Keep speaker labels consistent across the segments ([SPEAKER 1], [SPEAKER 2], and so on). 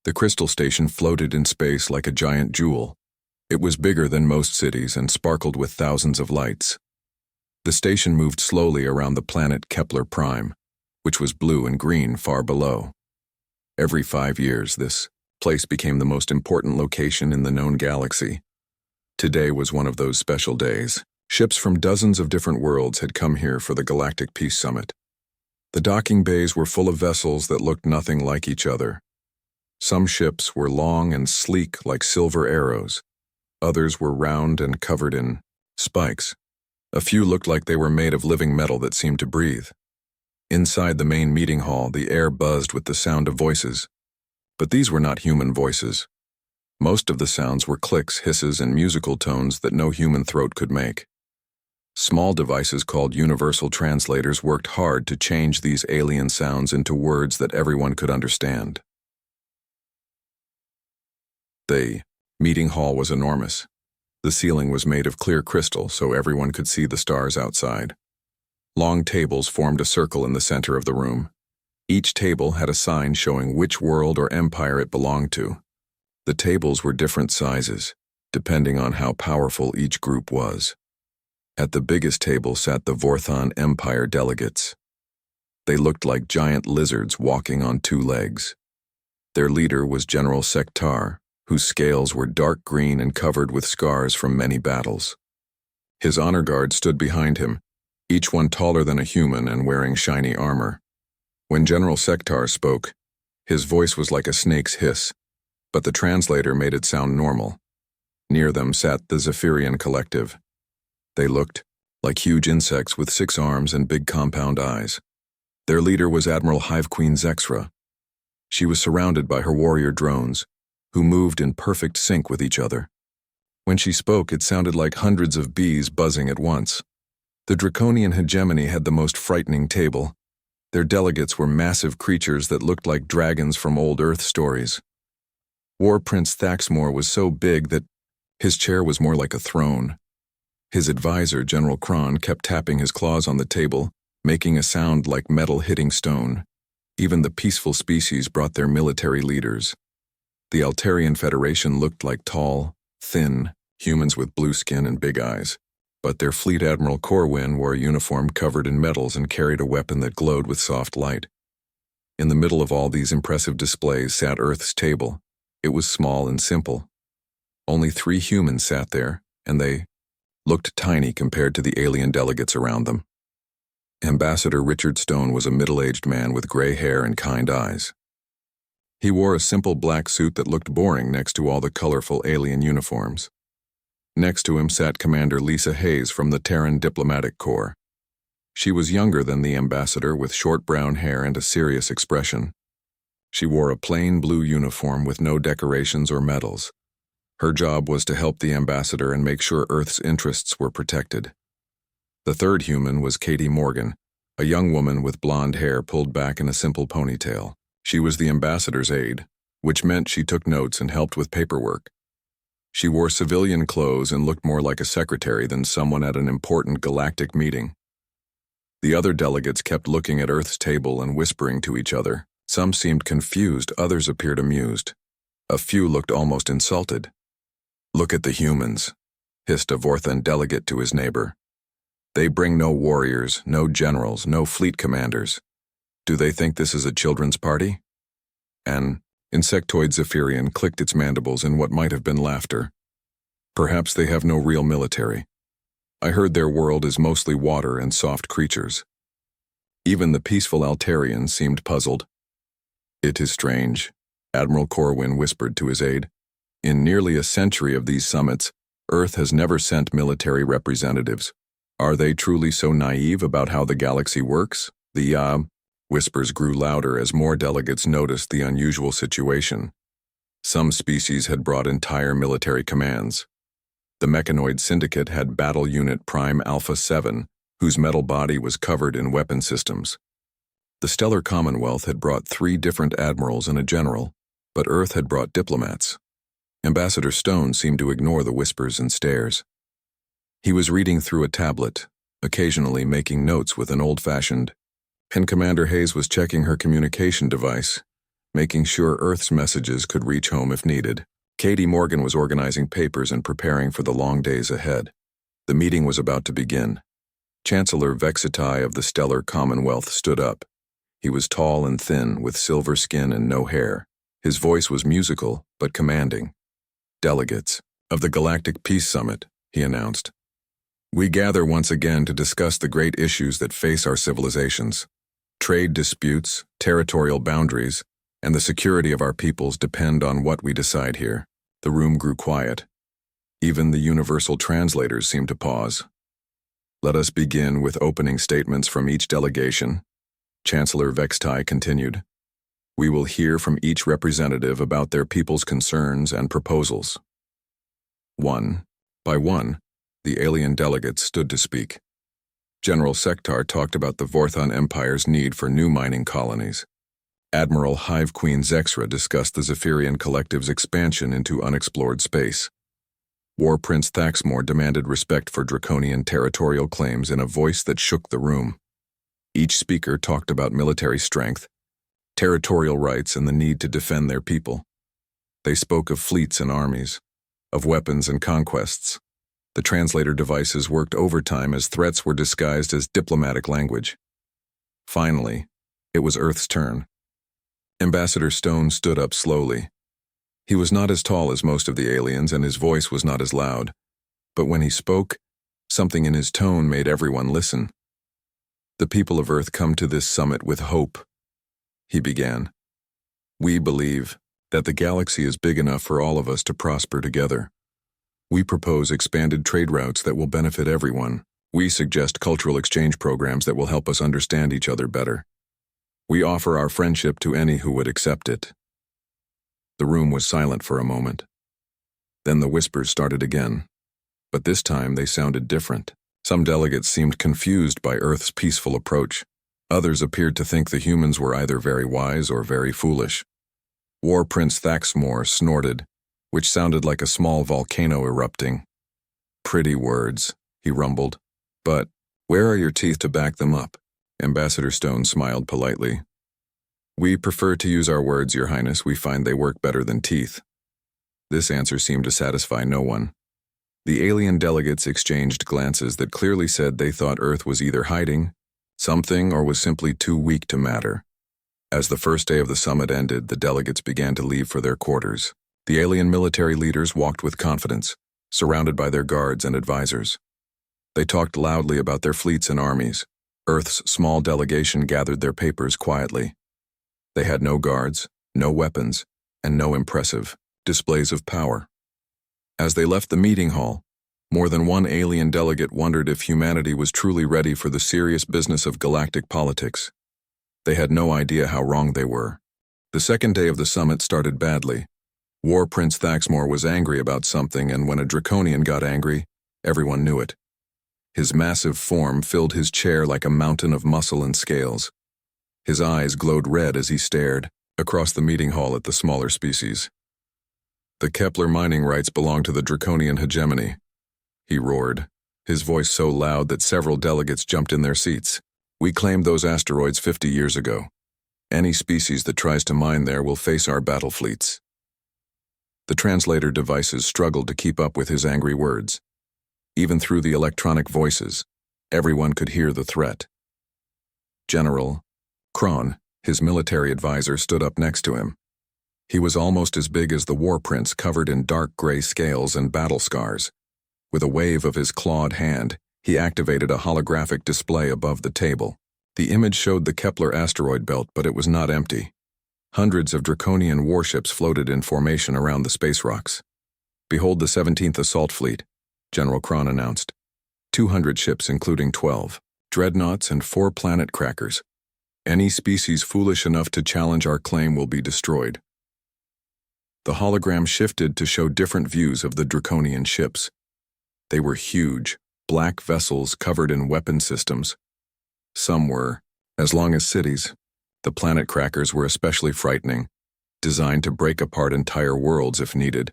[SPEAKER 1] The crystal station floated in space like a giant jewel. It was bigger than most cities and sparkled with thousands of lights. The station moved slowly around the planet Kepler Prime, which was blue and green far below. Every 5 years, this place became the most important location in the known galaxy. Today was one of those special days. Ships from dozens of different worlds had come here for the Galactic Peace Summit. The docking bays were full of vessels that looked nothing like each other. Some ships were long and sleek like silver arrows. Others were round and covered in spikes. A few looked like they were made of living metal that seemed to breathe. Inside the main meeting hall, the air buzzed with the sound of voices. But these were not human voices. Most of the sounds were clicks, hisses, and musical tones that no human throat could make. Small devices called universal translators worked hard to change these alien sounds into words that everyone could understand. The meeting hall was enormous. The ceiling was made of clear crystal so everyone could see the stars outside. Long tables formed a circle in the center of the room. Each table had a sign showing which world or empire it belonged to. The tables were different sizes, depending on how powerful each group was. At the biggest table sat the Vorthon Empire delegates. They looked like giant lizards walking on 2 legs. Their leader was General Sektar, whose scales were dark green and covered with scars from many battles. His honor guard stood behind him, each one taller than a human and wearing shiny armor. When General Sektar spoke, his voice was like a snake's hiss, but the translator made it sound normal. Near them sat the Zephyrian collective. They looked like huge insects with 6 arms and big compound eyes. Their leader was Admiral Hive Queen Zexra. She was surrounded by her warrior drones, who moved in perfect sync with each other. When she spoke, it sounded like hundreds of bees buzzing at once. The Draconian hegemony had the most frightening table. Their delegates were massive creatures that looked like dragons from old Earth stories. War Prince Thaxmore was so big that his chair was more like a throne. His advisor, General Kron, kept tapping his claws on the table, making a sound like metal hitting stone. Even the peaceful species brought their military leaders. The Altarian Federation looked like tall, thin humans with blue skin and big eyes, but their Fleet Admiral Corwin wore a uniform covered in metals and carried a weapon that glowed with soft light. In the middle of all these impressive displays sat Earth's table. It was small and simple. Only 3 humans sat there, and they looked tiny compared to the alien delegates around them. Ambassador Richard Stone was a middle-aged man with gray hair and kind eyes. He wore a simple black suit that looked boring next to all the colorful alien uniforms. Next to him sat Commander Lisa Hayes from the Terran Diplomatic Corps. She was younger than the ambassador with short brown hair and a serious expression. She wore a plain blue uniform with no decorations or medals. Her job was to help the ambassador and make sure Earth's interests were protected. The third human was Katie Morgan, a young woman with blonde hair pulled back in a simple ponytail. She was the ambassador's aide, which meant she took notes and helped with paperwork. She wore civilian clothes and looked more like a secretary than someone at an important galactic meeting. The other delegates kept looking at Earth's table and whispering to each other. Some seemed confused, others appeared amused. A few looked almost insulted. "Look at the humans," hissed a Vorthon delegate to his neighbor. "They bring no warriors, no generals, no fleet commanders. Do they think this is a children's party?" An insectoid Zephyrian clicked its mandibles in what might have been laughter. "Perhaps they have no real military. I heard their world is mostly water and soft creatures." Even the peaceful Altarians seemed puzzled. "It is strange," Admiral Corwin whispered to his aide. "In nearly a century of these summits, Earth has never sent military representatives. Are they truly so naive about how the galaxy works?" The whispers grew louder as more delegates noticed the unusual situation. Some species had brought entire military commands. The Mechanoid Syndicate had Battle Unit Prime Alpha 7, whose metal body was covered in weapon systems. The Stellar Commonwealth had brought 3 different admirals and a general, but Earth had brought diplomats. Ambassador Stone seemed to ignore the whispers and stares. He was reading through a tablet, occasionally making notes with an old-fashioned pen. Commander Hayes was checking her communication device, making sure Earth's messages could reach home if needed. Katie Morgan was organizing papers and preparing for the long days ahead. The meeting was about to begin. Chancellor Vexiti of the Stellar Commonwealth stood up. He was tall and thin, with silver skin and no hair. His voice was musical, but commanding. "Delegates of the Galactic Peace Summit," he announced. "We gather once again to discuss the great issues that face our civilizations. Trade disputes, territorial boundaries, and the security of our peoples depend on what we decide here." The room grew quiet. Even the universal translators seemed to pause. "Let us begin with opening statements from each delegation," Chancellor Vexti continued. "We will hear from each representative about their people's concerns and proposals." One by one, the alien delegates stood to speak. General Sektar talked about the Vorthon Empire's need for new mining colonies. Admiral Hive Queen Zexra discussed the Zephyrian Collective's expansion into unexplored space. War Prince Thaxmore demanded respect for draconian territorial claims in a voice that shook the room. Each speaker talked about military strength, territorial rights, and the need to defend their people. They spoke of fleets and armies, of weapons and conquests. The translator devices worked overtime as threats were disguised as diplomatic language. Finally, it was Earth's turn. Ambassador Stone stood up slowly. He was not as tall as most of the aliens, and his voice was not as loud. But when he spoke, something in his tone made everyone listen. "The people of Earth come to this summit with hope," he began. "We believe that the galaxy is big enough for all of us to prosper together. We propose expanded trade routes that will benefit everyone. We suggest cultural exchange programs that will help us understand each other better. We offer our friendship to any who would accept it." The room was silent for a moment. Then the whispers started again, but this time they sounded different. Some delegates seemed confused by Earth's peaceful approach. Others appeared to think the humans were either very wise or very foolish. War Prince Thaxmore snorted, which sounded like a small volcano erupting. "Pretty words," he rumbled. "But where are your teeth to back them up?" Ambassador Stone smiled politely. "We prefer to use our words, Your Highness. We find they work better than teeth." This answer seemed to satisfy no one. The alien delegates exchanged glances that clearly said they thought Earth was either hiding something or was simply too weak to matter. As the first day of the summit ended, the delegates began to leave for their quarters. The alien military leaders walked with confidence, surrounded by their guards and advisors. They talked loudly about their fleets and armies. Earth's small delegation gathered their papers quietly. They had no guards, no weapons, and no impressive displays of power. As they left the meeting hall, more than one alien delegate wondered if humanity was truly ready for the serious business of galactic politics. They had no idea how wrong they were. The second day of the summit started badly. War Prince Thaxmore was angry about something, and when a Draconian got angry, everyone knew it. His massive form filled his chair like a mountain of muscle and scales. His eyes glowed red as he stared across the meeting hall at the smaller species. "The Kepler mining rights belong to the Draconian hegemony," he roared, his voice so loud that several delegates jumped in their seats. "We claimed those asteroids 50 years ago. Any species that tries to mine there will face our battle fleets." The translator devices struggled to keep up with his angry words. Even through the electronic voices, everyone could hear the threat. General Kron, his military advisor, stood up next to him. He was almost as big as the War Prince, covered in dark gray scales and battle scars. With a wave of his clawed hand, he activated a holographic display above the table. The image showed the Kepler asteroid belt, but it was not empty. Hundreds of Draconian warships floated in formation around the space rocks. "Behold the 17th Assault Fleet," General Kron announced. 200 ships, including 12 dreadnoughts and 4 planet crackers. Any species foolish enough to challenge our claim will be destroyed. The hologram shifted to show different views of the Draconian ships. They were huge, black vessels covered in weapon systems. Some were as long as cities. The planet crackers were especially frightening, designed to break apart entire worlds if needed.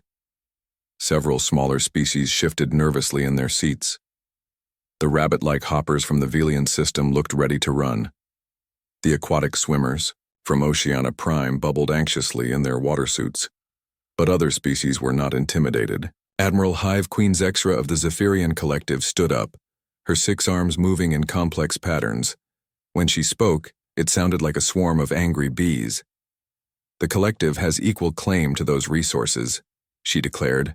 [SPEAKER 1] Several smaller species shifted nervously in their seats. The rabbit-like hoppers from the Velian system looked ready to run. The aquatic swimmers, from Oceania Prime bubbled anxiously in their water suits. But other species were not intimidated. Admiral Hive Queen Zexra of the Zephyrian Collective stood up, her 6 arms moving in complex patterns. When she spoke, it sounded like a swarm of angry bees. "The Collective has equal claim to those resources," she declared.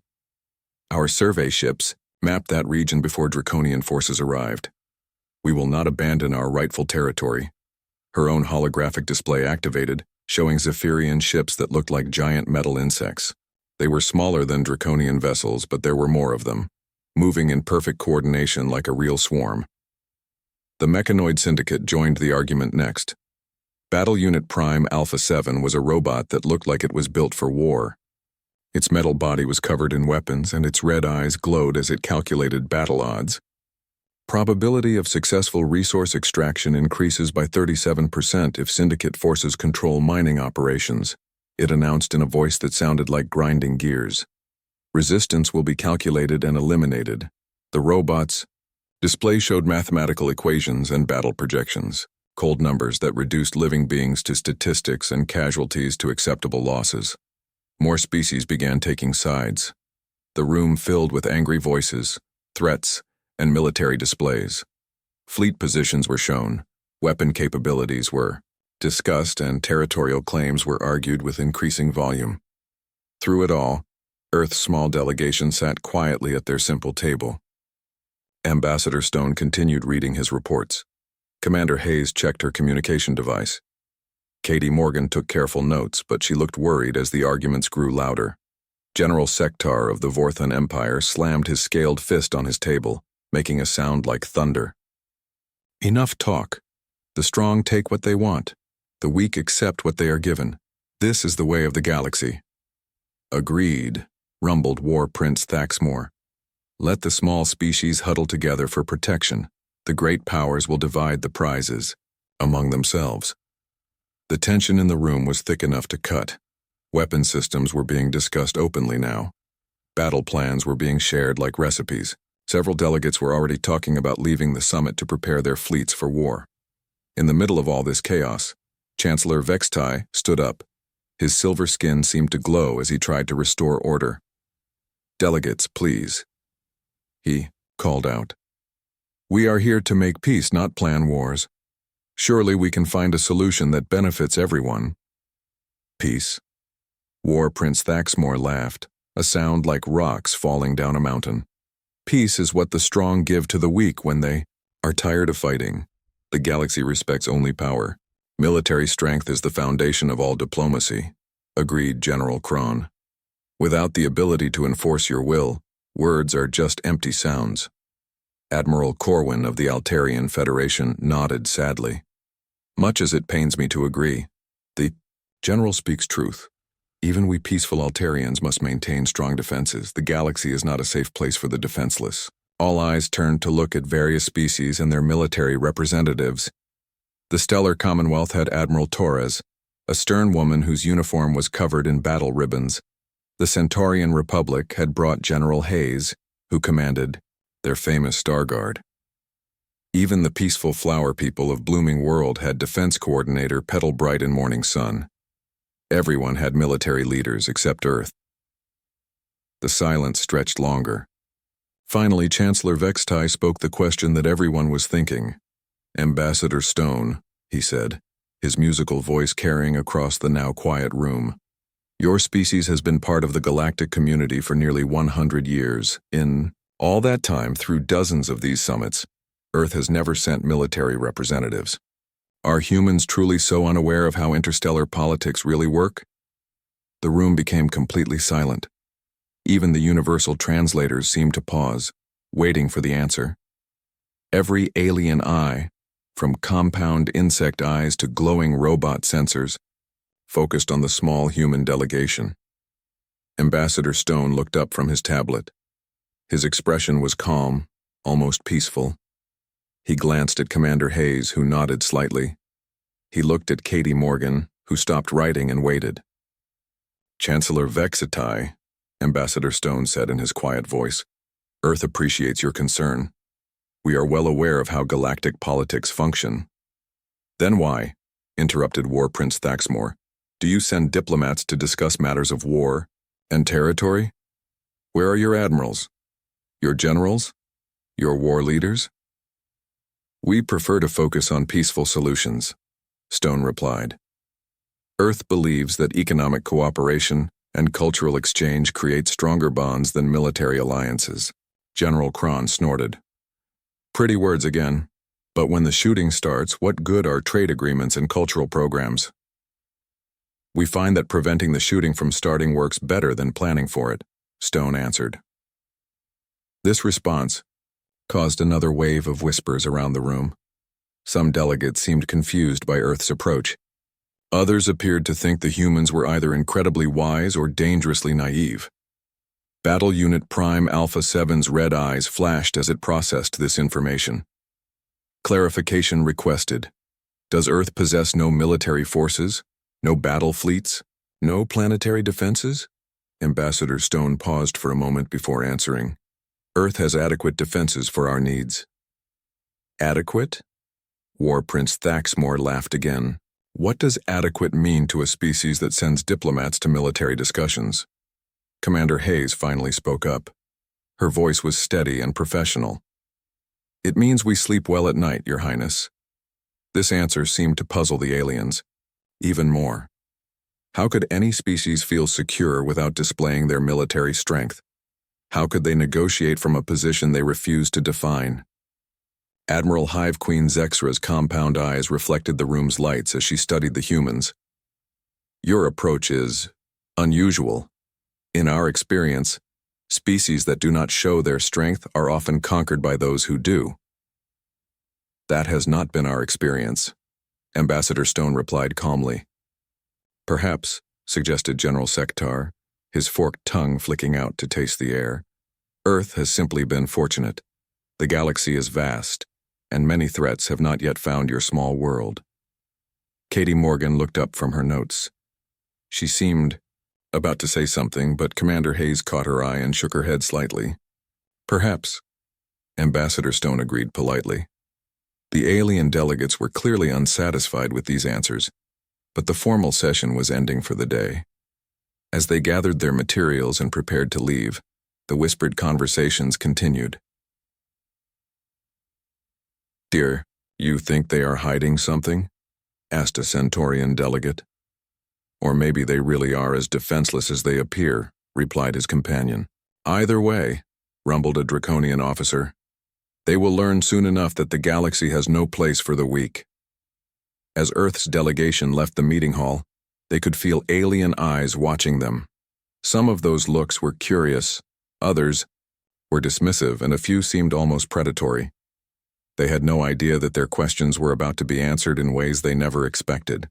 [SPEAKER 1] "Our survey ships mapped that region before Draconian forces arrived. We will not abandon our rightful territory." Her own holographic display activated, showing Zephyrian ships that looked like giant metal insects. They were smaller than Draconian vessels, but there were more of them, moving in perfect coordination like a real swarm. The Mechanoid Syndicate joined the argument next. Battle Unit Prime Alpha 7 was a robot that looked like it was built for war. Its metal body was covered in weapons, and its red eyes glowed as it calculated battle odds. "Probability of successful resource extraction increases by 37% if Syndicate forces control mining operations," it announced in a voice that sounded like grinding gears. "Resistance will be calculated and eliminated. The robot's display showed mathematical equations and battle projections, cold numbers that reduced living beings to statistics and casualties to acceptable losses. More species began taking sides. The room filled with angry voices, threats, and military displays. Fleet positions were shown, weapon capabilities were discussed, and territorial claims were argued with increasing volume. Through it all, Earth's small delegation sat quietly at their simple table. Ambassador Stone continued reading his reports. Commander Hayes checked her communication device. Katie Morgan took careful notes, but she looked worried as the arguments grew louder. General Sektar of the Vorthan Empire slammed his scaled fist on his table, making a sound like thunder. "Enough talk. The strong take what they want. The weak accept what they are given. This is the way of the galaxy." "Agreed," rumbled War Prince Thaxmore. "Let the small species huddle together for protection. The great powers will divide the prizes among themselves." The tension in the room was thick enough to cut. Weapon systems were being discussed openly now. Battle plans were being shared like recipes. Several delegates were already talking about leaving the summit to prepare their fleets for war. In the middle of all this chaos, Chancellor Vextai stood up. His silver skin seemed to glow as he tried to restore order. "Delegates, please," he called out. "We are here to make peace, not plan wars. Surely we can find a solution that benefits everyone." "Peace?" War Prince Thaxmore laughed, a sound like rocks falling down a mountain. "Peace is what the strong give to the weak when they are tired of fighting. The galaxy respects only power. Military strength is the foundation of all diplomacy," agreed General Kron. "Without the ability to enforce your will, words are just empty sounds." Admiral Corwin of the Altarian Federation nodded sadly. "Much as it pains me to agree, the General speaks truth. Even we peaceful Altarians must maintain strong defenses. The galaxy is not a safe place for the defenseless." All eyes turned to look at various species and their military representatives. The Stellar Commonwealth had Admiral Torres, a stern woman whose uniform was covered in battle ribbons. The Centaurian Republic had brought General Hayes, who commanded their famous Starguard. Even the peaceful flower people of Blooming World had Defense Coordinator Petal Bright and Morning Sun. Everyone had military leaders except Earth. The silence stretched longer. Finally, Chancellor Vextai spoke the question that everyone was thinking. "Ambassador Stone," he said, his musical voice carrying across the now quiet room. "Your species has been part of the galactic community for nearly 100 years. In all that time, through dozens of these summits, Earth has never sent military representatives. Are humans truly so unaware of how interstellar politics really work?" The room became completely silent. Even the universal translators seemed to pause, waiting for the answer. Every alien eye, from compound insect eyes to glowing robot sensors, focused on the small human delegation. Ambassador Stone looked up from his tablet. His expression was calm, almost peaceful. He glanced at Commander Hayes, who nodded slightly. He looked at Katie Morgan, who stopped writing and waited. "Chancellor Vextai," Ambassador Stone said in his quiet voice, "Earth appreciates your concern. We are well aware of how galactic politics function." "Then why, interrupted War Prince Thaxmore. Do you send diplomats to discuss matters of war and territory? Where are your admirals? Your generals? Your war leaders? We prefer to focus on peaceful solutions, Stone replied. Earth believes that economic cooperation and cultural exchange create stronger bonds than military alliances. General Kron snorted. Pretty words again. But when the shooting starts, what good are trade agreements and cultural programs? We find that preventing the shooting from starting works better than planning for it, Stone answered. This response caused another wave of whispers around the room. Some delegates seemed confused by Earth's approach. Others appeared to think the humans were either incredibly wise or dangerously naive. Battle Unit Prime Alpha 7's red eyes flashed as it processed this information. Clarification requested. Does Earth possess no military forces, no battle fleets, no planetary defenses? Ambassador Stone paused for a moment before answering. Earth has adequate defenses for our needs. Adequate? War Prince Thaxmore laughed again. What does adequate mean to a species that sends diplomats to military discussions? Commander Hayes finally spoke up. Her voice was steady and professional. It means we sleep well at night, Your Highness. This answer seemed to puzzle the aliens. Even more. How could any species feel secure without displaying their military strength? How could they negotiate from a position they refused to define? Admiral Hive Queen Zexra's compound eyes reflected the room's lights as she studied the humans. Your approach is unusual. In our experience, species that do not show their strength are often conquered by those who do. That has not been our experience, Ambassador Stone replied calmly. Perhaps, suggested General Sektar, his forked tongue flicking out to taste the air. Earth has simply been fortunate. The galaxy is vast, and many threats have not yet found your small world. Katie Morgan looked up from her notes. She seemed about to say something, but Commander Hayes caught her eye and shook her head slightly. Perhaps, Ambassador Stone agreed politely. The alien delegates were clearly unsatisfied with these answers, but the formal session was ending for the day. As they gathered their materials and prepared to leave, the whispered conversations continued. Dear, you think they are hiding something? Asked a Centaurian delegate. Or maybe they really are as defenseless as they appear, replied his companion. Either way, rumbled a Draconian officer. They will learn soon enough that the galaxy has no place for the weak. As Earth's delegation left the meeting hall, they could feel alien eyes watching them. Some of those looks were curious, others were dismissive, and a few seemed almost predatory. They had no idea that their questions were about to be answered in ways they never expected.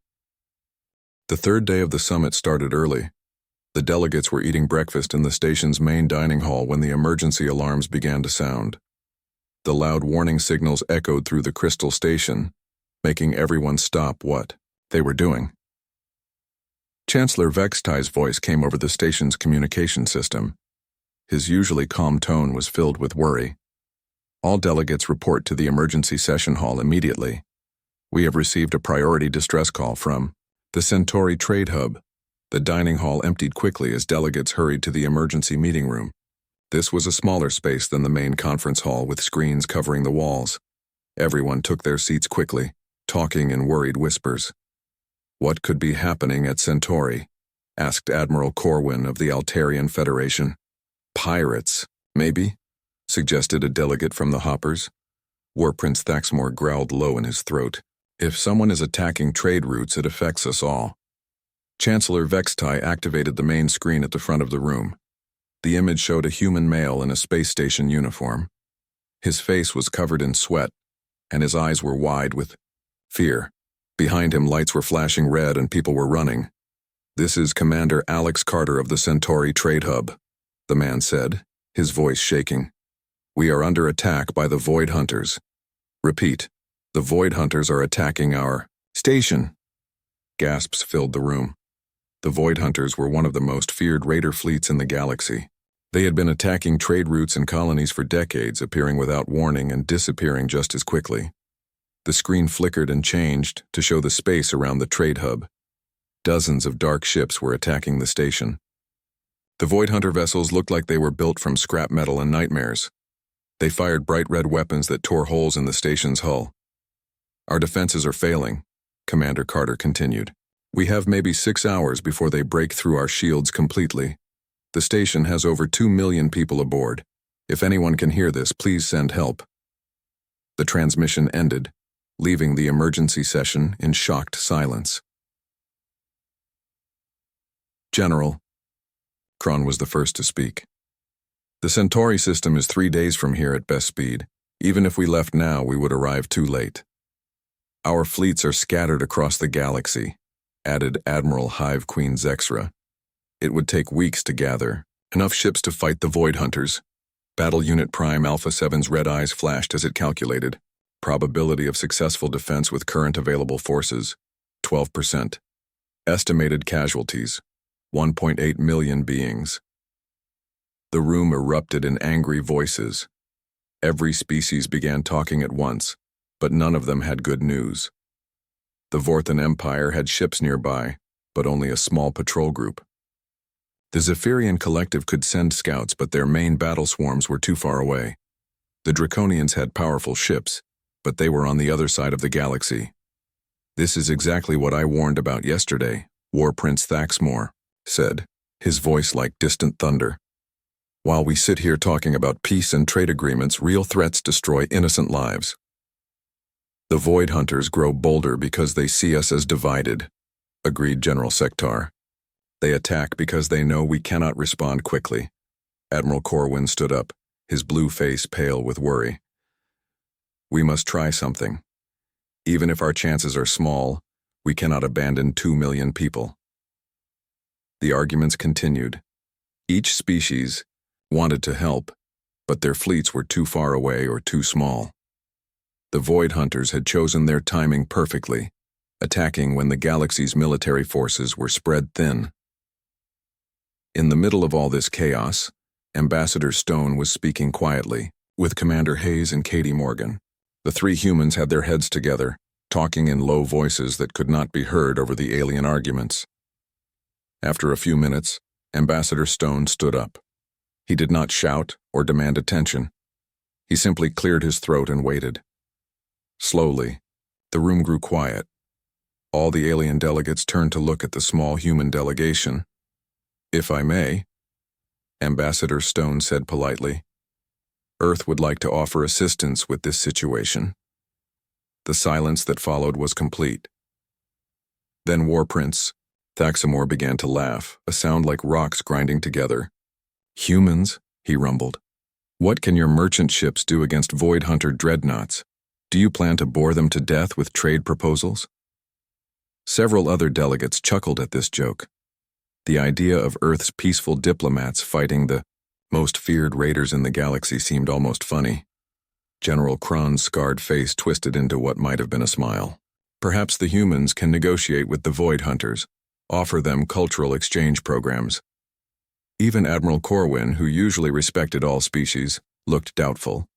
[SPEAKER 1] The third day of the summit started early. The delegates were eating breakfast in the station's main dining hall when the emergency alarms began to sound. The loud warning signals echoed through the crystal station, making everyone stop what they were doing. Chancellor Vextai's voice came over the station's communication system. His usually calm tone was filled with worry. All delegates report to the emergency session hall immediately. We have received a priority distress call from the Centauri Trade Hub. The dining hall emptied quickly as delegates hurried to the emergency meeting room. This was a smaller space than the main conference hall with screens covering the walls. Everyone took their seats quickly, talking in worried whispers. What could be happening at Centauri? Asked Admiral Corwin of the Altarian Federation. Pirates, maybe? Suggested a delegate from the Hoppers. War Prince Thaxmore growled low in his throat. If someone is attacking trade routes, it affects us all. Chancellor Vextai activated the main screen at the front of the room. The image showed a human male in a space station uniform. His face was covered in sweat, and his eyes were wide with fear. Behind him, lights were flashing red and people were running. This is Commander Alex Carter of the Centauri Trade Hub, the man said, his voice shaking. We are under attack by the Void Hunters. Repeat, the Void Hunters are attacking our station. Gasps filled the room. The Void Hunters were one of the most feared raider fleets in the galaxy. They had been attacking trade routes and colonies for decades, appearing without warning and disappearing just as quickly. The screen flickered and changed to show the space around the trade hub. Dozens of dark ships were attacking the station. The Void Hunter vessels looked like they were built from scrap metal and nightmares. They fired bright red weapons that tore holes in the station's hull. "Our defenses are failing," Commander Carter continued. "We have maybe 6 hours before they break through our shields completely. The station has over 2 million people aboard. If anyone can hear this, please send help." The transmission ended, leaving the emergency session in shocked silence. "General," Kron was the first to speak. "The Centauri system is 3 days from here at best speed. Even if we left now, we would arrive too late. Our fleets are scattered across the galaxy," added Admiral Hive Queen Zexra. "It would take weeks to gather enough ships to fight the Void Hunters." Battle Unit Prime Alpha 7's red eyes flashed as it calculated. Probability of successful defense with current available forces, 12%. Estimated casualties, 1.8 million beings. The room erupted in angry voices. Every species began talking at once, but none of them had good news. The Vorthan Empire had ships nearby, but only a small patrol group. The Zephyrian Collective could send scouts, but their main battle swarms were too far away. The Draconians had powerful ships, but they were on the other side of the galaxy. "This is exactly what I warned about yesterday," War Prince Thaxmore said, his voice like distant thunder. "While we sit here talking about peace and trade agreements, real threats destroy innocent lives. The Void Hunters grow bolder because they see us as divided," agreed General Sektar. "They attack because they know we cannot respond quickly." Admiral Corwin stood up, his blue face pale with worry. "We must try something. Even if our chances are small, we cannot abandon 2 million people." The arguments continued. Each species wanted to help, but their fleets were too far away or too small. The Void Hunters had chosen their timing perfectly, attacking when the galaxy's military forces were spread thin. In the middle of all this chaos, Ambassador Stone was speaking quietly, with Commander Hayes and Katie Morgan. The 3 humans had their heads together, talking in low voices that could not be heard over the alien arguments. After a few minutes, Ambassador Stone stood up. He did not shout or demand attention. He simply cleared his throat and waited. Slowly, the room grew quiet. All the alien delegates turned to look at the small human delegation. "If I may," Ambassador Stone said politely, "Earth would like to offer assistance with this situation." The silence that followed was complete. Then War Prince Thaxmore began to laugh, a sound like rocks grinding together. "Humans," he rumbled. "What can your merchant ships do against Void Hunter dreadnoughts? Do you plan to bore them to death with trade proposals?" Several other delegates chuckled at this joke. The idea of Earth's peaceful diplomats fighting the most feared raiders in the galaxy seemed almost funny. General Kron's scarred face twisted into what might have been a smile. "Perhaps the humans can negotiate with the Void Hunters, offer them cultural exchange programs." Even Admiral Corwin, who usually respected all species, looked doubtful.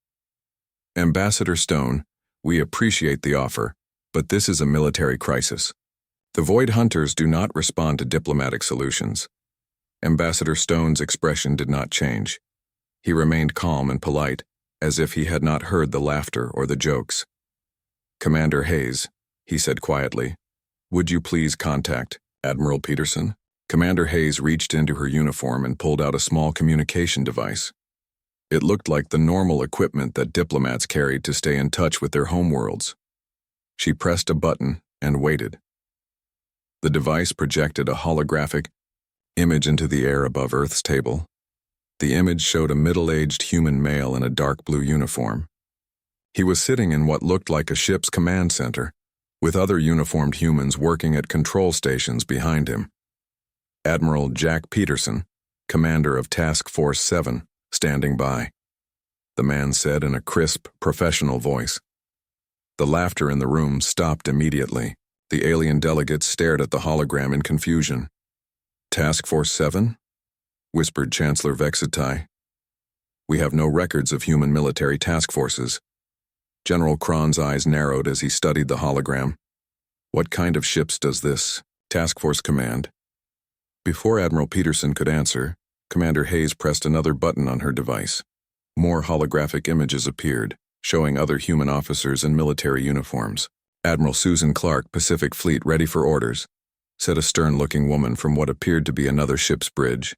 [SPEAKER 1] "Ambassador Stone, we appreciate the offer, but this is a military crisis. The Void Hunters do not respond to diplomatic solutions." Ambassador Stone's expression did not change. He remained calm and polite, as if he had not heard the laughter or the jokes. "Commander Hayes," he said quietly, "would you please contact Admiral Peterson?" Commander Hayes reached into her uniform and pulled out a small communication device. It looked like the normal equipment that diplomats carried to stay in touch with their homeworlds. She pressed a button and waited. The device projected a holographic image into the air above Earth's table. The image showed a middle-aged human male in a dark blue uniform. He was sitting in what looked like a ship's command center, with other uniformed humans working at control stations behind him. Admiral Jack Peterson, commander of Task Force 7, standing by, the man said in a crisp, professional voice. The laughter in the room stopped immediately. The alien delegates stared at the hologram in confusion. "Task Force 7? Whispered Chancellor Vexitai. "We have no records of human military task forces." General Cron's eyes narrowed as he studied the hologram. What kind of ships does this task force command? Before Admiral Peterson could answer, Commander Hayes pressed another button on her device. More holographic images appeared, showing other human officers in military uniforms. Admiral Susan Clark, Pacific Fleet, ready for orders, said a stern-looking woman from what appeared to be another ship's bridge.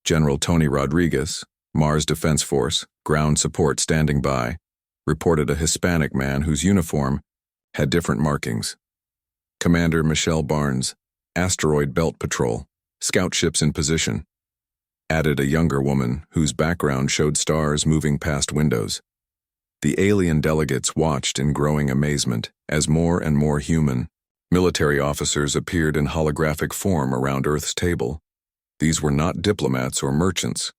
[SPEAKER 1] General Tony Rodriguez, Mars Defense Force, ground support standing by, reported a Hispanic man whose uniform had different markings. Commander Michelle Barnes, Asteroid Belt Patrol, scout ships in position, added a younger woman whose background showed stars moving past windows. The alien delegates watched in growing amazement as more and more human military officers appeared in holographic form around Earth's table. These were not diplomats or merchants.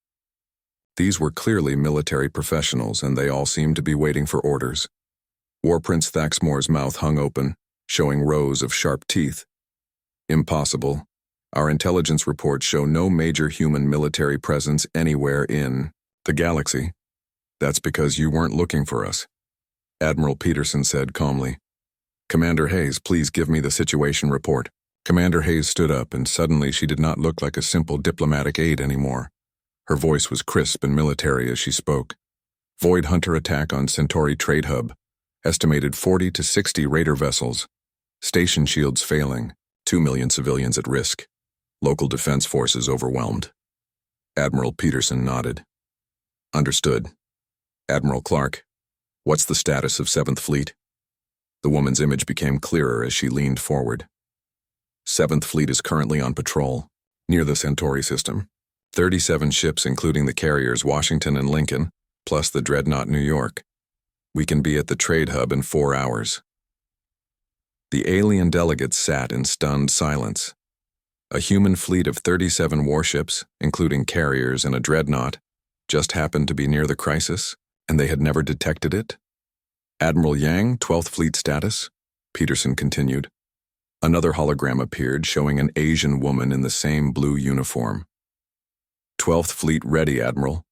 [SPEAKER 1] These were clearly military professionals, and they all seemed to be waiting for orders. War Prince Thaxmore's mouth hung open, showing rows of sharp teeth. Impossible. Our intelligence reports show no major human military presence anywhere in the galaxy. That's because you weren't looking for us, Admiral Peterson said calmly. Commander Hayes, please give me the situation report. Commander Hayes stood up, and suddenly she did not look like a simple diplomatic aide anymore. Her voice was crisp and military as she spoke. Void Hunter attack on Centauri Trade Hub. Estimated 40 to 60 raider vessels. Station shields failing. 2 million civilians at risk. Local defense forces overwhelmed. Admiral Peterson nodded. Understood. Admiral Clark, what's the status of 7th Fleet? The woman's image became clearer as she leaned forward. 7th Fleet is currently on patrol, near the Centauri system. 37 ships including the carriers Washington and Lincoln, plus the dreadnought New York. We can be at the trade hub in 4 hours. The alien delegates sat in stunned silence. A human fleet of 37 warships, including carriers and a dreadnought, just happened to be near the crisis, and they had never detected it? Admiral Yang, 12th Fleet status? Peterson continued. Another hologram appeared showing an Asian woman in the same blue uniform. 12th Fleet ready, Admiral.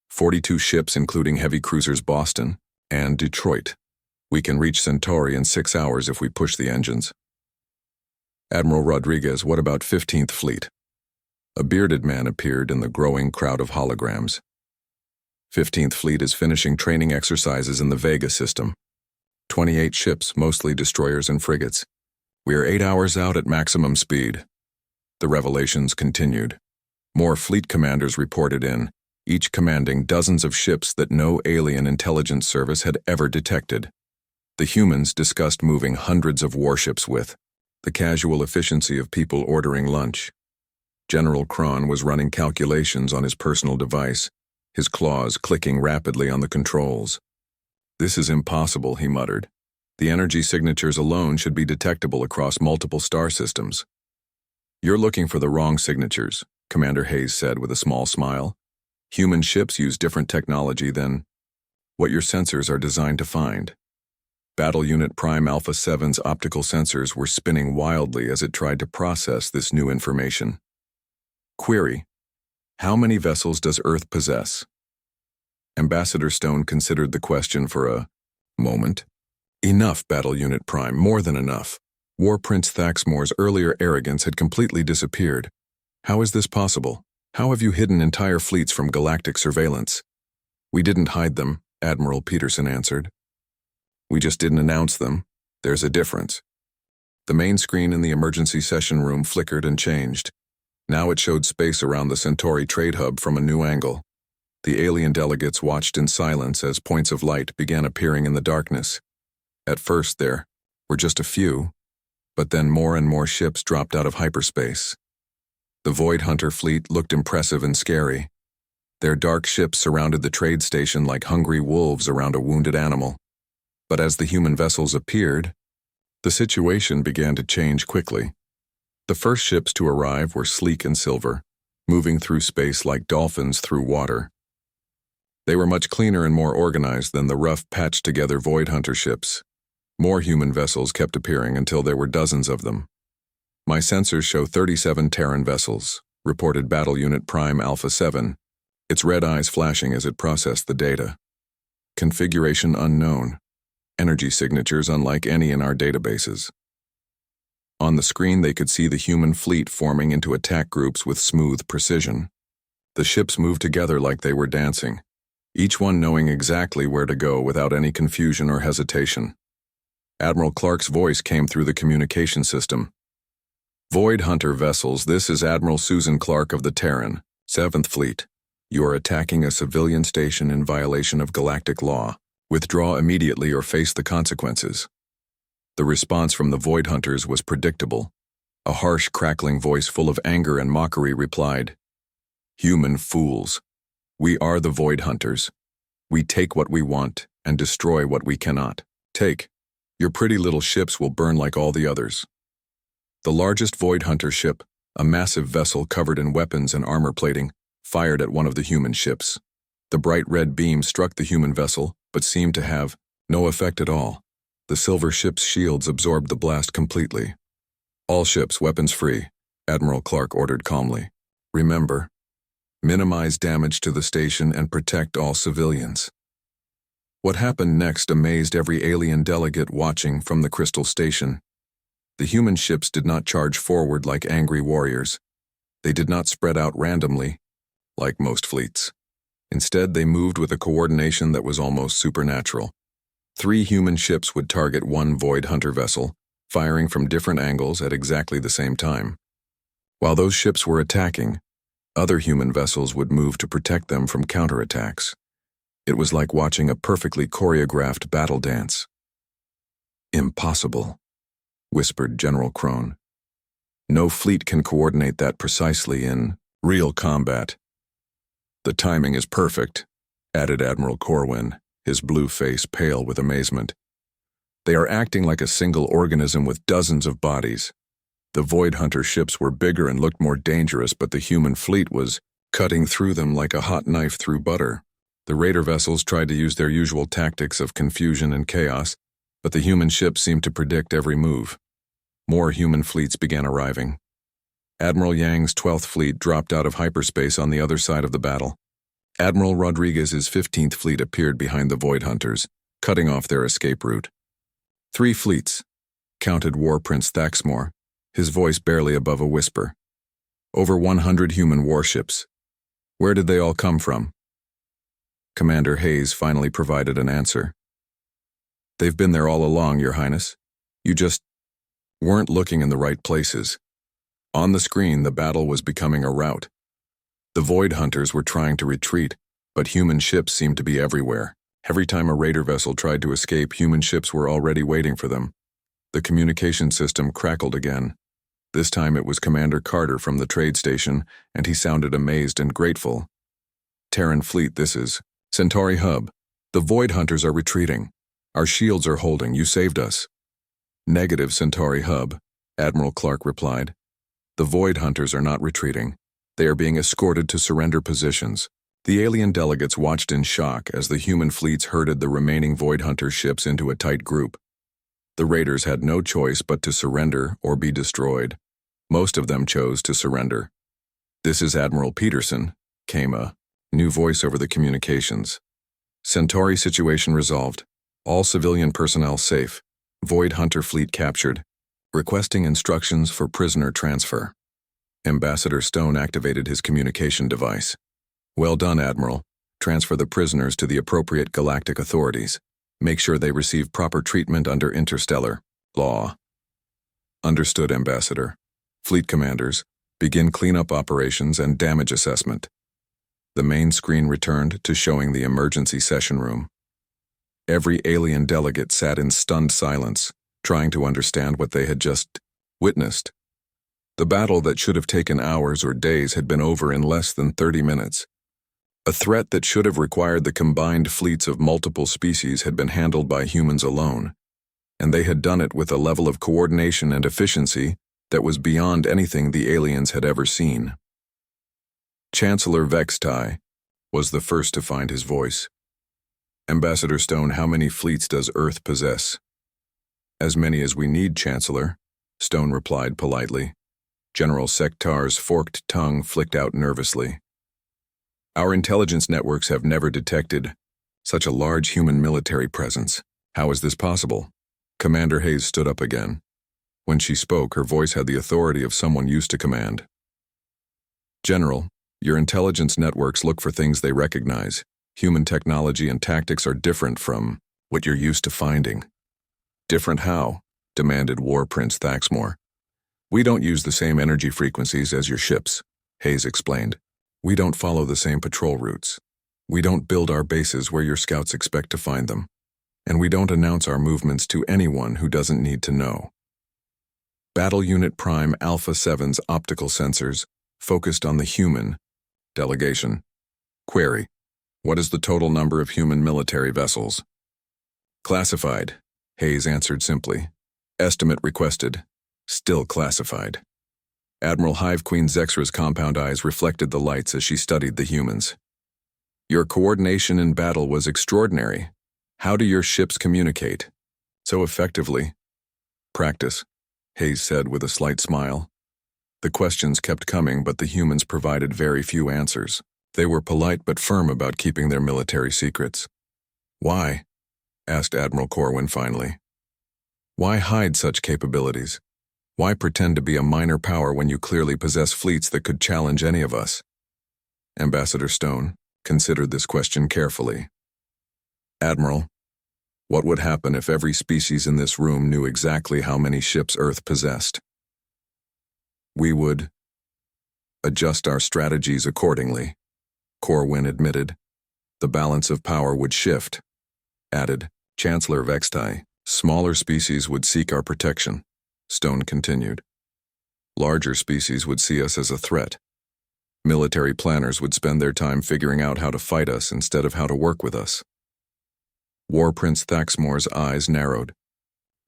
[SPEAKER 1] 42 ships including heavy cruisers Boston and Detroit. We can reach Centauri in 6 hours if we push the engines. Admiral Rodriguez, what about 15th Fleet? A bearded man appeared in the growing crowd of holograms. 15th Fleet is finishing training exercises in the Vega system. 28 ships, mostly destroyers and frigates. We are 8 hours out at maximum speed. The revelations continued. More fleet commanders reported in, each commanding dozens of ships that no alien intelligence service had ever detected. The humans discussed moving hundreds of warships with the casual efficiency of people ordering lunch. General Cron was running calculations on his personal device, his claws clicking rapidly on the controls. This is impossible, he muttered. The energy signatures alone should be detectable across multiple star systems. You're looking for the wrong signatures, Commander Hayes said with a small smile. Human ships use different technology than what your sensors are designed to find. Battle Unit Prime Alpha 7's optical sensors were spinning wildly as it tried to process this new information. Query: how many vessels does Earth possess? Ambassador Stone considered the question for a moment. Enough, Battle Unit Prime, more than enough. War Prince Thaxmore's earlier arrogance had completely disappeared. How is this possible? How have you hidden entire fleets from galactic surveillance? We didn't hide them, Admiral Peterson answered. We just didn't announce them. There's a difference. The main screen in the emergency session room flickered and changed. Now it showed space around the Centauri trade hub from a new angle. The alien delegates watched in silence as points of light began appearing in the darkness. At first there were just a few, but then more and more ships dropped out of hyperspace. The Void Hunter fleet looked impressive and scary. Their dark ships surrounded the trade station like hungry wolves around a wounded animal. But as the human vessels appeared, the situation began to change quickly. The first ships to arrive were sleek and silver, moving through space like dolphins through water. They were much cleaner and more organized than the rough, patched-together Void Hunter ships. More human vessels kept appearing until there were dozens of them. My sensors show 37 Terran vessels, reported Battle Unit Prime Alpha 7, its red eyes flashing as it processed the data. Configuration unknown. energy signatures unlike any in our databases. On the screen, they could see the human fleet forming into attack groups with smooth precision. The ships moved together like they were dancing, each one knowing exactly where to go without any confusion or hesitation. Admiral Clark's voice came through the communication system. "Void Hunter vessels, this is Admiral Susan Clark of the Terran, 7th Fleet. You are attacking a civilian station in violation of galactic law. Withdraw immediately or face the consequences." The response from the Void Hunters was predictable. A harsh, crackling voice full of anger and mockery replied, "Human fools. We are the Void Hunters. We take what we want and destroy what we cannot take. Your pretty little ships will burn like all the others." The largest Void Hunter ship, a massive vessel covered in weapons and armor plating, fired at one of the human ships. The bright red beam struck the human vessel, but seemed to have no effect at all. The silver ship's shields absorbed the blast completely. "All ships, weapons free," Admiral Clark ordered calmly. "Remember, minimize damage to the station and protect all civilians." What happened next amazed every alien delegate watching from the Crystal Station. The human ships did not charge forward like angry warriors. They did not spread out randomly, like most fleets. Instead, they moved with a coordination that was almost supernatural. 3 human ships would target 1 Void Hunter vessel, firing from different angles at exactly the same time. While those ships were attacking, other human vessels would move to protect them from counterattacks. It was like watching a perfectly choreographed battle dance. "Impossible," whispered General Crone. "No fleet can coordinate that precisely in real combat." "The timing is perfect," added Admiral Corwin, his blue face pale with amazement. "They are acting like a single organism with dozens of bodies. The Void Hunter ships were bigger and looked more dangerous, but the human fleet was cutting through them like a hot knife through butter. The raider vessels tried to use their usual tactics of confusion and chaos, but the human ships seemed to predict every move. More human fleets began arriving. Admiral Yang's 12th Fleet dropped out of hyperspace on the other side of the battle. Admiral Rodriguez's 15th Fleet appeared behind the Void Hunters, cutting off their escape route. 3 fleets, counted War Prince Thaxmore, his voice barely above a whisper. Over 100 human warships. Where did they all come from? Commander Hayes finally provided an answer. "They've been there all along, Your Highness. You just weren't looking in the right places." On the screen, the battle was becoming a rout. The Void Hunters were trying to retreat, but human ships seemed to be everywhere. Every time a raider vessel tried to escape, human ships were already waiting for them. The communication system crackled again. This time it was Commander Carter from the trade station, and he sounded amazed and grateful. "Terran Fleet, this is Centauri Hub. The Void Hunters are retreating. Our shields are holding. You saved us." "Negative, Centauri Hub," Admiral Clark replied. "The Void Hunters are not retreating. They are being escorted to surrender positions." The alien delegates watched in shock as the human fleets herded the remaining Void Hunter ships into a tight group. The raiders had no choice but to surrender or be destroyed. Most of them chose to surrender. "This is Admiral Peterson," came a new voice over the communications. "Centauri situation resolved. All civilian personnel safe. Void Hunter fleet captured. Requesting instructions for prisoner transfer." Ambassador Stone activated his communication device. "Well done, Admiral. Transfer the prisoners to the appropriate galactic authorities. Make sure they receive proper treatment under interstellar law." "Understood, Ambassador. Fleet commanders, begin cleanup operations and damage assessment." The main screen returned to showing the emergency session room. Every alien delegate sat in stunned silence, trying to understand what they had just witnessed. The battle that should have taken hours or days had been over in less than 30 minutes. A threat that should have required the combined fleets of multiple species had been handled by humans alone, and they had done it with a level of coordination and efficiency that was beyond anything the aliens had ever seen. Chancellor Vextai was the first to find his voice. "Ambassador Stone, how many fleets does Earth possess?" "As many as we need, Chancellor," Stone replied politely. General Sektar's forked tongue flicked out nervously. "Our intelligence networks have never detected such a large human military presence. How is this possible? Commander Hayes stood up again. When she spoke, her voice had the authority of someone used to command. General, your intelligence networks look for things they recognize. Human technology and tactics are different from what you're used to finding. Different how? Demanded War Prince Thaxmore. We don't use the same energy frequencies as your ships, Hayes explained. We don't follow the same patrol routes. We don't build our bases where your scouts expect to find them. And we don't announce our movements to anyone who doesn't need to know. Battle Unit Prime Alpha 7's optical sensors focused on the human delegation. Query: what is the total number of human military vessels? Classified, Hayes answered simply. Estimate requested. Still classified. Admiral Hive Queen Zexra's compound eyes reflected the lights as she studied the humans. Your coordination in battle was extraordinary. How do your ships communicate so effectively? Practice, Hayes said with a slight smile. The questions kept coming, but the humans provided very few answers. They were polite but firm about keeping their military secrets. Why? Asked Admiral Corwin finally. Why hide such capabilities? Why pretend to be a minor power when you clearly possess fleets that could challenge any of us? Ambassador Stone considered this question carefully. Admiral, what would happen if every species in this room knew exactly how many ships Earth possessed? We would adjust our strategies accordingly, Corwin admitted. The balance of power would shift, added Chancellor Vextai. Smaller species would seek our protection, Stone continued. Larger species would see us as a threat. Military planners would spend their time figuring out how to fight us instead of how to work with us. War Prince Thaxmore's eyes narrowed.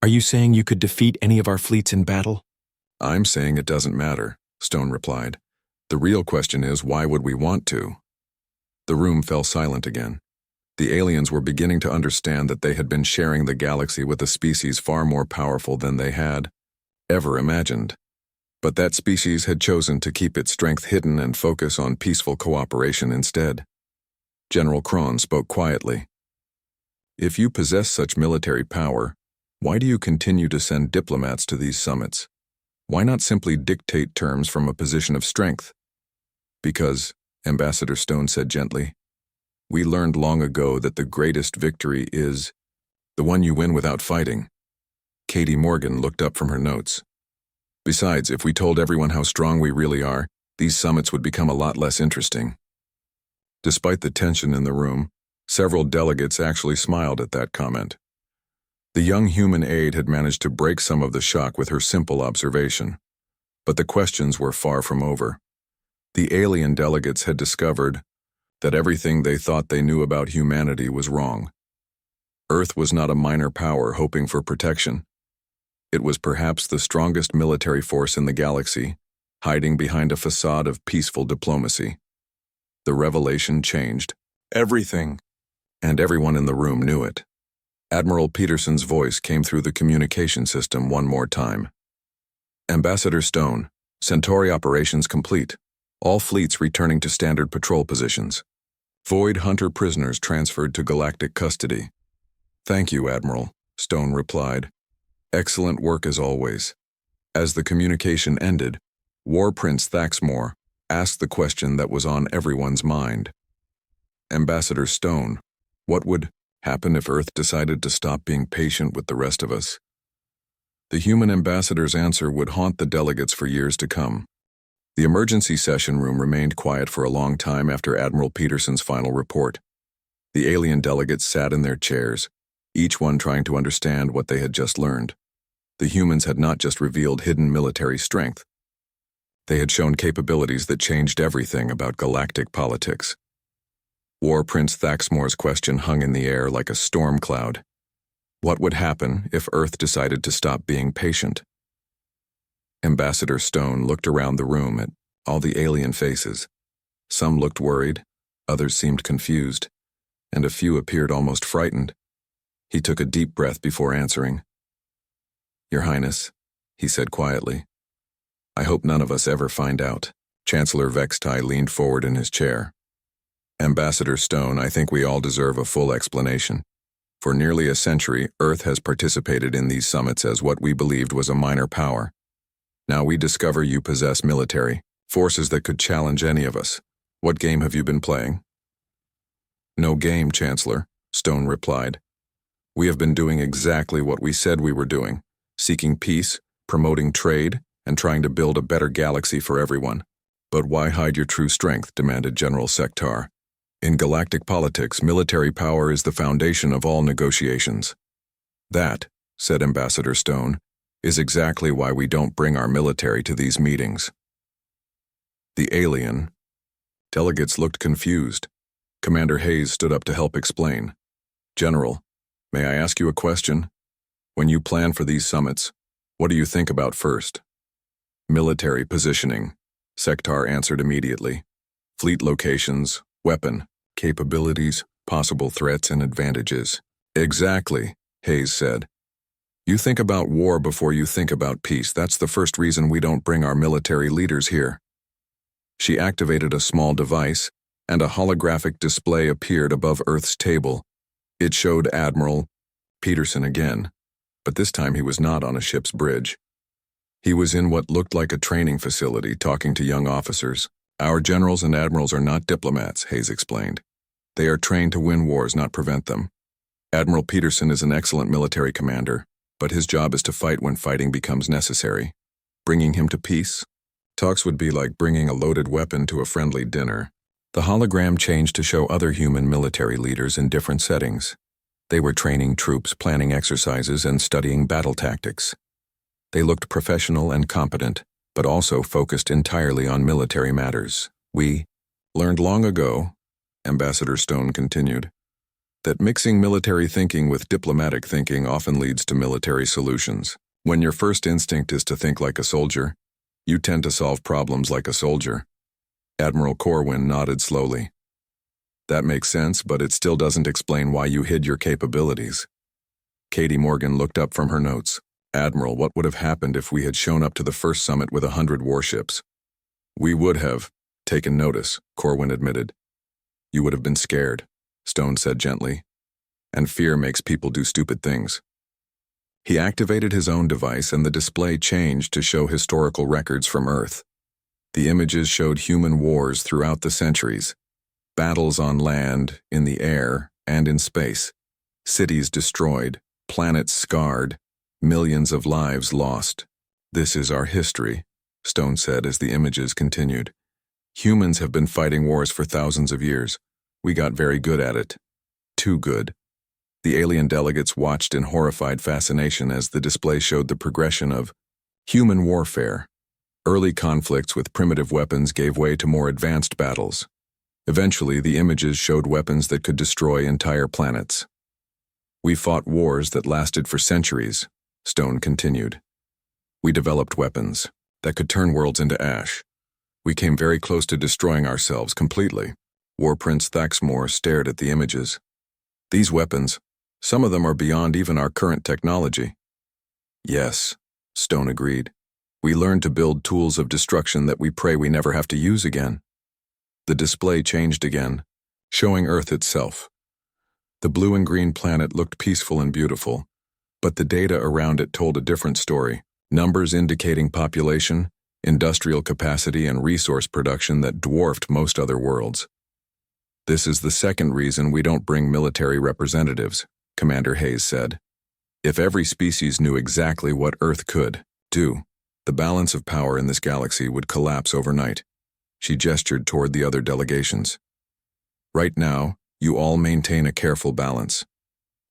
[SPEAKER 2] Are you saying you could defeat any of our fleets in battle?
[SPEAKER 1] I'm saying it doesn't matter, Stone replied. The real question is, why would we want to? The room fell silent again. The aliens were beginning to understand that they had been sharing the galaxy with a species far more powerful than they had ever imagined. But that species had chosen to keep its strength hidden and focus on peaceful cooperation instead. General Kron spoke quietly. If you possess such military power, why do you continue to send diplomats to these summits? Why not simply dictate terms from a position of strength? Because, Ambassador Stone said gently, we learned long ago that the greatest victory is the one you win without fighting. Katie Morgan looked up from her notes. Besides, if we told everyone how strong we really are, these summits would become a lot less interesting. Despite the tension in the room, several delegates actually smiled at that comment. The young human aide had managed to break some of the shock with her simple observation. But the questions were far from over. The alien delegates had discovered that everything they thought they knew about humanity was wrong. Earth was not a minor power hoping for protection. It was perhaps the strongest military force in the galaxy, hiding behind a facade of peaceful diplomacy. The revelation changed everything, and everyone in the room knew it. Admiral Peterson's voice came through the communication system one more time. Ambassador Stone, Centauri operations complete. All fleets returning to standard patrol positions. Void Hunter prisoners transferred to galactic custody. Thank you, Admiral, Stone replied. Excellent work as always. As the communication ended, War Prince Thaxmore asked the question that was on everyone's mind. Ambassador Stone, what would happen if Earth decided to stop being patient with the rest of us? The human ambassador's answer would haunt the delegates for years to come. The emergency session room remained quiet for a long time after Admiral Peterson's final report. The alien delegates sat in their chairs, each one trying to understand what they had just learned. The humans had not just revealed hidden military strength. They had shown capabilities that changed everything about galactic politics. War Prince Thaxmore's question hung in the air like a storm cloud. What would happen if Earth decided to stop being patient? Ambassador Stone looked around the room at all the alien faces. Some looked worried, others seemed confused, and a few appeared almost frightened. He took a deep breath before answering. Your Highness, he said quietly, I hope none of us ever find out. Chancellor Vextai leaned forward in his chair. Ambassador Stone, I think we all deserve a full explanation. For nearly a century, Earth has participated in these summits as what we believed was a minor power. Now we discover you possess military forces that could challenge any of us. What game have you been playing? No game, Chancellor, Stone replied. We have been doing exactly what we said we were doing, seeking peace, promoting trade, and trying to build a better galaxy for everyone. But why hide your true strength, demanded General Sektar. In galactic politics, military power is the foundation of all negotiations. That, said Ambassador Stone, is exactly why we don't bring our military to these meetings. The alien. Delegates looked confused. Commander Hayes stood up to help explain. General, may I ask you a question? When you plan for these summits, what do you think about first? Military positioning, Sektar answered immediately. Fleet locations, weapon, capabilities, possible threats and advantages. Exactly, Hayes said. You think about war before you think about peace. That's the first reason we don't bring our military leaders here. She activated a small device, and a holographic display appeared above Earth's table. It showed Admiral Peterson again, but this time he was not on a ship's bridge. He was in what looked like a training facility talking to young officers. Our generals and admirals are not diplomats, Hayes explained. They are trained to win wars, not prevent them. Admiral Peterson is an excellent military commander, but his job is to fight when fighting becomes necessary. Bringing him to peace? Talks would be like bringing a loaded weapon to a friendly dinner. The hologram changed to show other human military leaders in different settings. They were training troops, planning exercises, and studying battle tactics. They looked professional and competent, but also focused entirely on military matters. We learned long ago, Ambassador Stone continued, that mixing military thinking with diplomatic thinking often leads to military solutions. When your first instinct is to think like a soldier, you tend to solve problems like a soldier. Admiral Corwin nodded slowly. That makes sense, but it still doesn't explain why you hid your capabilities. Katie Morgan looked up from her notes. Admiral, what would have happened if we had shown up to the first summit with 100 warships? We would have taken notice, Corwin admitted. You would have been scared, Stone said gently. And fear makes people do stupid things. He activated his own device and the display changed to show historical records from Earth. The images showed human wars throughout the centuries. Battles on land, in the air, and in space. Cities destroyed, planets scarred, millions of lives lost. This is our history, Stone said as the images continued. Humans have been fighting wars for thousands of years. We got very good at it. Too good. The alien delegates watched in horrified fascination as the display showed the progression of human warfare. Early conflicts with primitive weapons gave way to more advanced battles. Eventually, the images showed weapons that could destroy entire planets. We fought wars that lasted for centuries, Stone continued. We developed weapons that could turn worlds into ash. We came very close to destroying ourselves completely. War Prince Thaxmore stared at the images. These weapons, some of them are beyond even our current technology. Yes, Stone agreed. We learned to build tools of destruction that we pray we never have to use again. The display changed again, showing Earth itself. The blue and green planet looked peaceful and beautiful, but the data around it told a different story. Numbers indicating population, industrial capacity, and resource production that dwarfed most other worlds. This is the second reason we don't bring military representatives, Commander Hayes said. If every species knew exactly what Earth could do, the balance of power in this galaxy would collapse overnight. She gestured toward the other delegations. Right now, you all maintain a careful balance.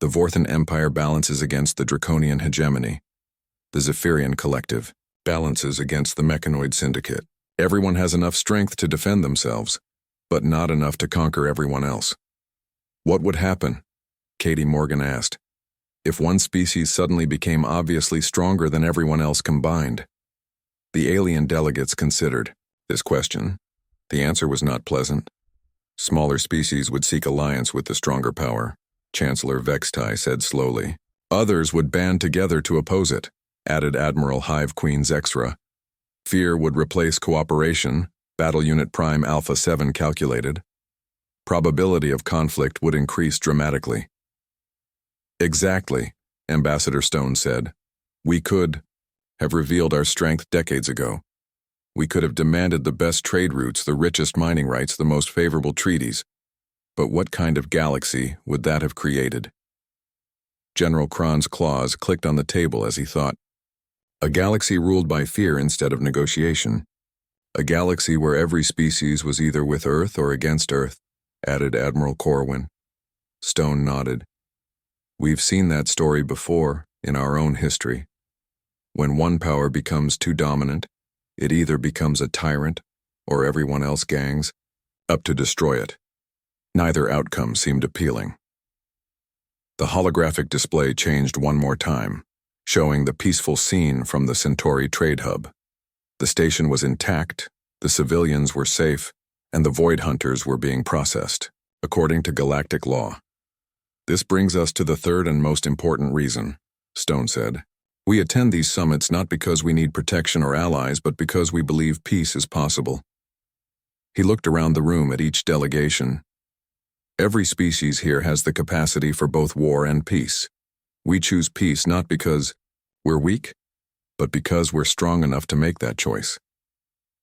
[SPEAKER 1] The Vorthan Empire balances against the Draconian hegemony. The Zephyrian Collective balances against the Mechanoid Syndicate. Everyone has enough strength to defend themselves, but not enough to conquer everyone else. What would happen? Katie Morgan asked. If one species suddenly became obviously stronger than everyone else combined? The alien delegates considered this question. The answer was not pleasant. Smaller species would seek alliance with the stronger power, Chancellor Vextai said slowly. Others would band together to oppose it, added Admiral Hive Queen Zexra. Fear would replace cooperation, Battle Unit Prime Alpha 7 calculated. Probability of conflict would increase dramatically. Exactly, Ambassador Stone said. We could have revealed our strength decades ago. We could have demanded the best trade routes, the richest mining rights, the most favorable treaties. But what kind of galaxy would that have created? General Kron's claws clicked on the table as he thought. A galaxy ruled by fear instead of negotiation. A galaxy where every species was either with Earth or against Earth, added Admiral Corwin. Stone nodded. We've seen that story before, in our own history. When one power becomes too dominant, it either becomes a tyrant, or everyone else gangs up to destroy it. Neither outcome seemed appealing. The holographic display changed one more time, showing the peaceful scene from the Centauri trade hub. The station was intact, the civilians were safe, and the void hunters were being processed, according to galactic law. This brings us to the third and most important reason, Stone said. We attend these summits not because we need protection or allies, but because we believe peace is possible. He looked around the room at each delegation. Every species here has the capacity for both war and peace. We choose peace not because we're weak, but because we're strong enough to make that choice.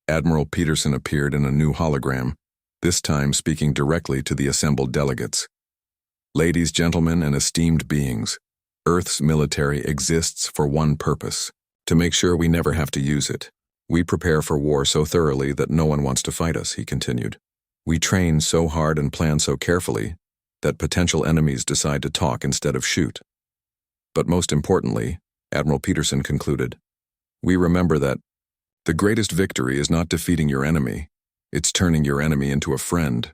[SPEAKER 1] Admiral Peterson appeared in a new hologram, this time speaking directly to the assembled delegates. Ladies, gentlemen, and esteemed beings, Earth's military exists for one purpose, to make sure we never have to use it. We prepare for war so thoroughly that no one wants to fight us, he continued. We train so hard and plan so carefully that potential enemies decide to talk instead of shoot. But most importantly, Admiral Peterson concluded, we remember that the greatest victory is not defeating your enemy, it's turning your enemy into a friend.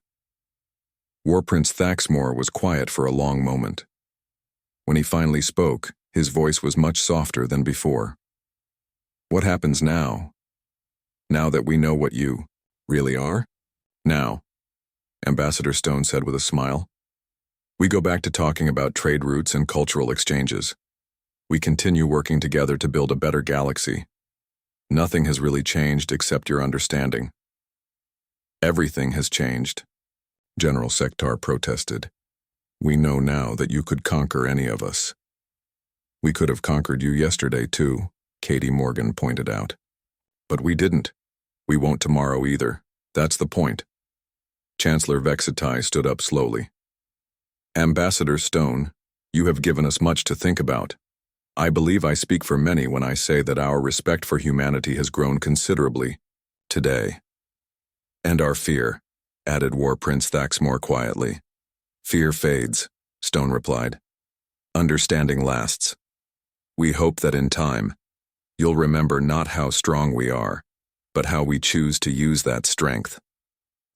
[SPEAKER 1] War Prince Thaxmore was quiet for a long moment. When he finally spoke, his voice was much softer than before. What happens now? Now that we know what you really are? Now, Ambassador Stone said with a smile. We go back to talking about trade routes and cultural exchanges. We continue working together to build a better galaxy. Nothing has really changed except your understanding. Everything has changed, General Sektar protested. We know now that you could conquer any of us. We could have conquered you yesterday too, Katie Morgan pointed out. But we didn't. We won't tomorrow either. That's the point. Chancellor Vexatai stood up slowly. Ambassador Stone, you have given us much to think about. I believe I speak for many when I say that our respect for humanity has grown considerably today. And our fear, added War Prince Thaxmore quietly. Fear fades, Stone replied. Understanding lasts. We hope that in time, you'll remember not how strong we are, but how we choose to use that strength.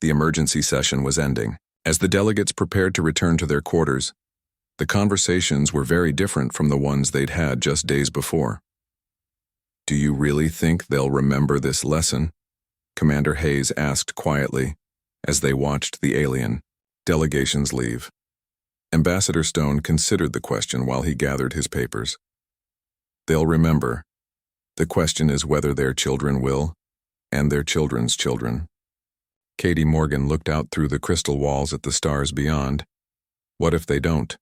[SPEAKER 1] The emergency session was ending. As the delegates prepared to return to their quarters, the conversations were very different from the ones they'd had just days before. Do you really think they'll remember this lesson? Commander Hayes asked quietly as they watched the alien delegations leave. Ambassador Stone considered the question while he gathered his papers. They'll remember. The question is whether their children will, and their children's children. Katie Morgan looked out through the crystal walls at the stars beyond. What if they don't?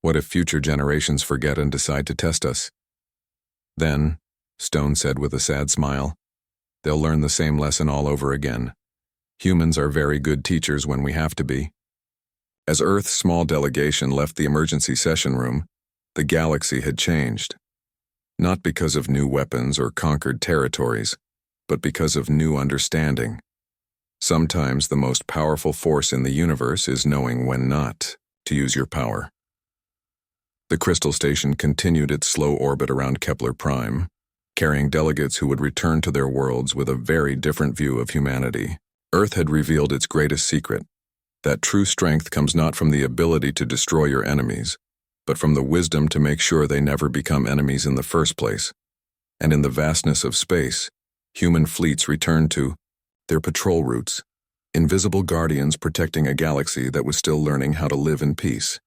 [SPEAKER 1] What if future generations forget and decide to test us? Then, Stone said with a sad smile, they'll learn the same lesson all over again. Humans are very good teachers when we have to be. As Earth's small delegation left the emergency session room, the galaxy had changed. Not because of new weapons or conquered territories, but because of new understanding. Sometimes the most powerful force in the universe is knowing when not to use your power. The Crystal Station continued its slow orbit around Kepler Prime, carrying delegates who would return to their worlds with a very different view of humanity. Earth had revealed its greatest secret, that true strength comes not from the ability to destroy your enemies, but from the wisdom to make sure they never become enemies in the first place. And in the vastness of space, human fleets returned to their patrol routes, invisible guardians protecting a galaxy that was still learning how to live in peace.